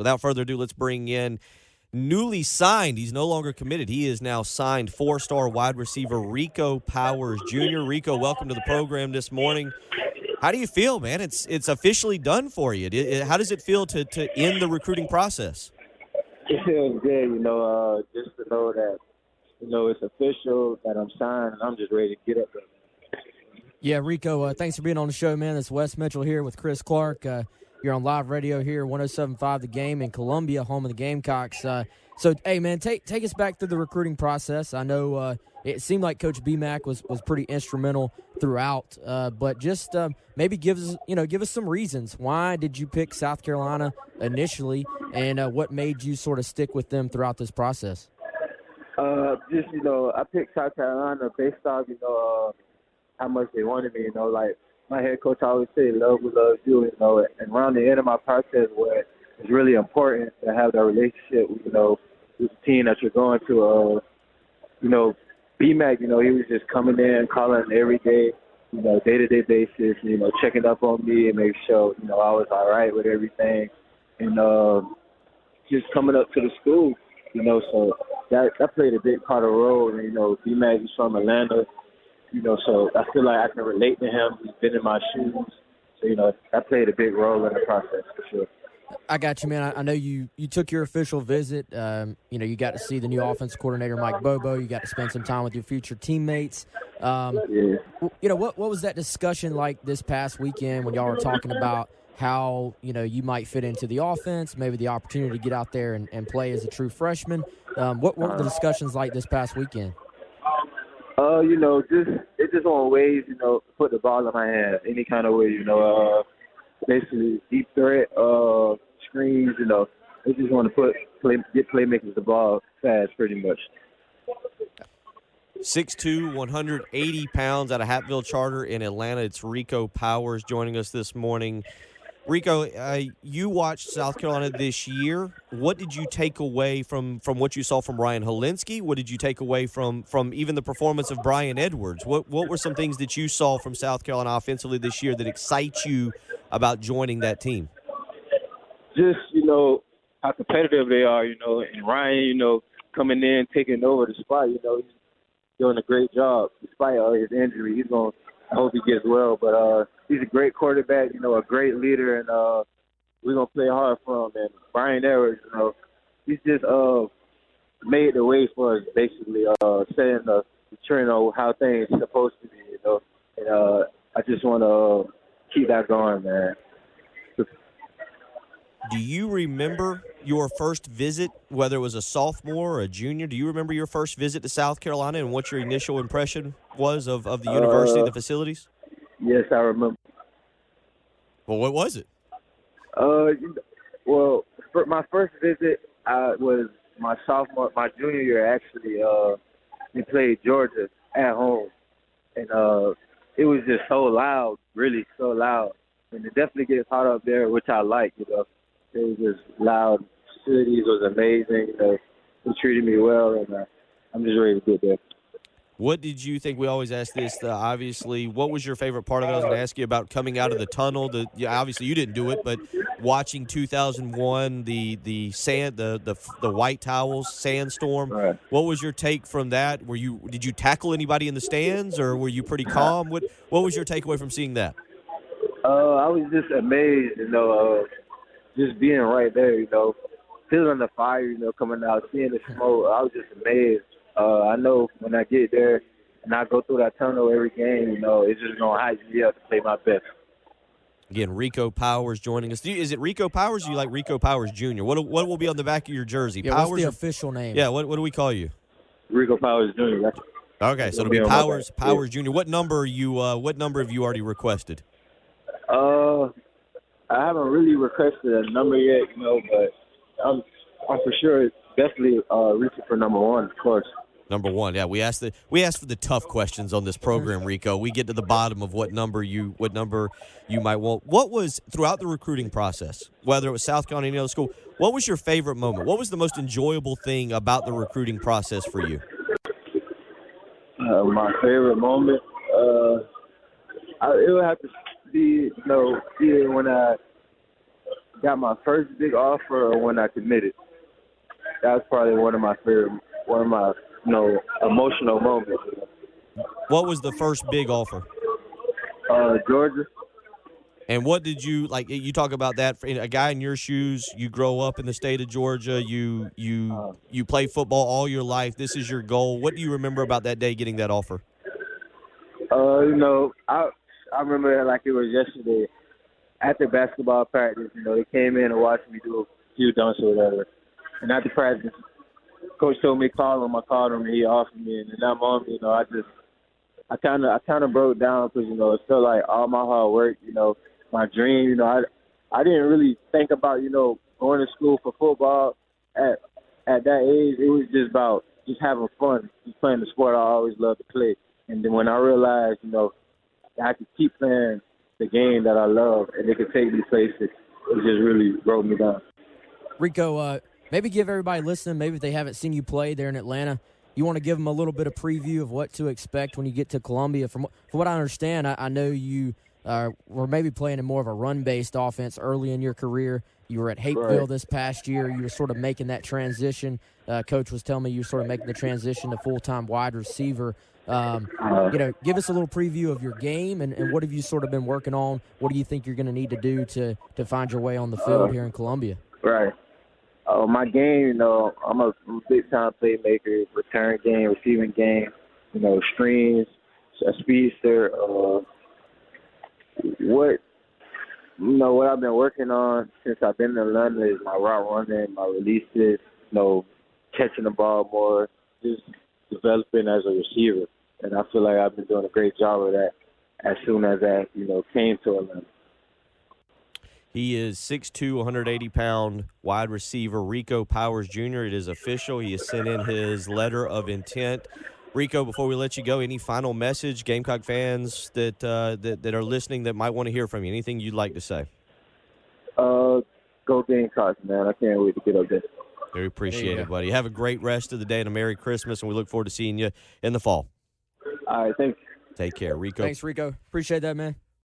Without further ado, let's bring in newly signed. He's no longer committed. He is now signed 4-star wide receiver Rico Powers Jr. Rico, welcome to the program this morning. How do you feel, man? It's officially done for you. How does it feel to end the recruiting process? It feels good, just to know that, it's official, that I'm signed, and I'm just ready to get up there. Yeah, Rico, thanks for being on the show, man. It's Wes Mitchell here with Chris Clark. You're on live radio here, 107.5 The Game in Columbia, home of the Gamecocks. So, hey, man, take us back through the recruiting process. I know it seemed like Coach BMAC was pretty instrumental throughout, but just maybe give us some reasons. Why did you pick South Carolina initially, and what made you sort of stick with them throughout this process? I picked South Carolina based off, how much they wanted me, like my head coach always said, love will love you, and around the end of my process where it's really important to have that relationship with the team that you're going to, BMAC, he was just coming in, calling every day, day-to-day basis, checking up on me and making sure, I was all right with everything, and just coming up to the school, so that played a big part of the role, and, BMAC is from Atlanta, so I feel like I can relate to him. He's been in my shoes. So, that played a big role in the process for sure. I got you, man. I know you took your official visit. You got to see the new offense coordinator, Mike Bobo. You got to spend some time with your future teammates. What was that discussion like this past weekend when y'all were talking about how, you might fit into the offense, maybe the opportunity to get out there and play as a true freshman? What were the discussions like this past weekend? It's just on ways, put the ball in my hands, any kind of way, basically deep threat, screens, they just want to get playmakers the ball fast, pretty much. 6'2", 180 pounds out of Hatfield Charter in Atlanta. It's Rico Powers joining us this morning. Rico, you watched South Carolina this year. What did you take away from what you saw from Ryan Helinski? What did you take away from even the performance of Brian Edwards? What were some things that you saw from South Carolina offensively this year that excite you about joining that team? Just, how competitive they are, and Ryan, coming in, taking over the spot, he's doing a great job despite his injury. I hope he gets well, but he's a great quarterback, a great leader, and we're going to play hard for him. And Brian Edwards, he's just made the way for us, basically, setting the trend on how things are supposed to be, and I just want to keep that going, man. Do you remember your first visit, whether it was a sophomore or a junior? Do you remember your first visit to South Carolina and what your initial impression was of the university, the facilities? Yes, I remember. Well, what was it? For my first visit was my junior year, actually. We played Georgia at home, and it was just so loud, really so loud. And it definitely gets hot up there, which I like, It was just loud. Facilities was amazing. They treated me well, and I'm just ready to get there. What did you think? We always ask this. Obviously, what was your favorite part of it? I was going to ask you about coming out of the tunnel. Obviously, you didn't do it, but watching 2001, the white towels, Sandstorm. Right. What was your take from that? Did you tackle anybody in the stands, or were you pretty calm? What was your takeaway from seeing that? I was just amazed, just being right there, feeling the fire, coming out, seeing the smoke. I was just amazed. I know when I get there and I go through that tunnel every game, it's just going to hype me up to play my best. Again, Rico Powers joining us. Is it Rico Powers or do you like Rico Powers Jr.? What will be on the back of your jersey? Yeah, Powers what's the official name? Yeah, what do we call you? Rico Powers Jr. Okay, so it'll be Powers Jr. What number have you already requested? I haven't really requested a number yet, but I'm for sure definitely reaching for number 1, of course. Number 1, yeah. We ask for the tough questions on this program, Rico. We get to the bottom of what number you might want. What was throughout the recruiting process, whether it was South Carolina or any other school, what was your favorite moment? What was the most enjoyable thing about the recruiting process for you? My favorite moment, it would have to be, when I got my first big offer or when I committed. That was probably one of my emotional moments. What was the first big offer? Georgia. And what did you like? You talk about that for a guy in your shoes. You grow up in the state of Georgia. You play football all your life. This is your goal. What do you remember about that day getting that offer? I remember it like it was yesterday. After basketball practice, they came in and watched me do a few dunks or whatever. And after practice, coach told me to call him. I called him and he offered me. And in that moment, I kind of broke down because it felt like all my hard work, my dream. I didn't really think about going to school for football at that age. It was just about just having fun, just playing the sport I always loved to play. And then when I realized, I could keep playing the game that I love and it could take me places, it just really broke me down. Rico, maybe give everybody listening, maybe if they haven't seen you play there in Atlanta, you want to give them a little bit of preview of what to expect when you get to Columbia. From what I understand, I know you were maybe playing in more of a run-based offense early in your career. You were at Hapeville this past year. You were sort of making that transition. Coach was telling me you were sort of making the transition to full-time wide receiver. Give us a little preview of your game and what have you sort of been working on? What do you think you're going to need to do to find your way on the field here in Columbia? Right. My game, I'm a big-time playmaker, return game, receiving game, screens, a speedster. What I've been working on since I've been in London is my route running, my releases, catching the ball more, just developing as a receiver. And I feel like I've been doing a great job of that as soon as I, came to Atlanta. He is 6'2", 180-pound wide receiver Rico Powers Jr. It is official. He has sent in his letter of intent. Rico, before we let you go, any final message, Gamecock fans that are listening that might want to hear from you? Anything you'd like to say? Go Gamecocks, man. I can't wait to get up there. Very appreciate it, buddy. Have a great rest of the day and a Merry Christmas, and we look forward to seeing you in the fall. All right, thanks. Take care, Rico. Thanks, Rico. Appreciate that, man.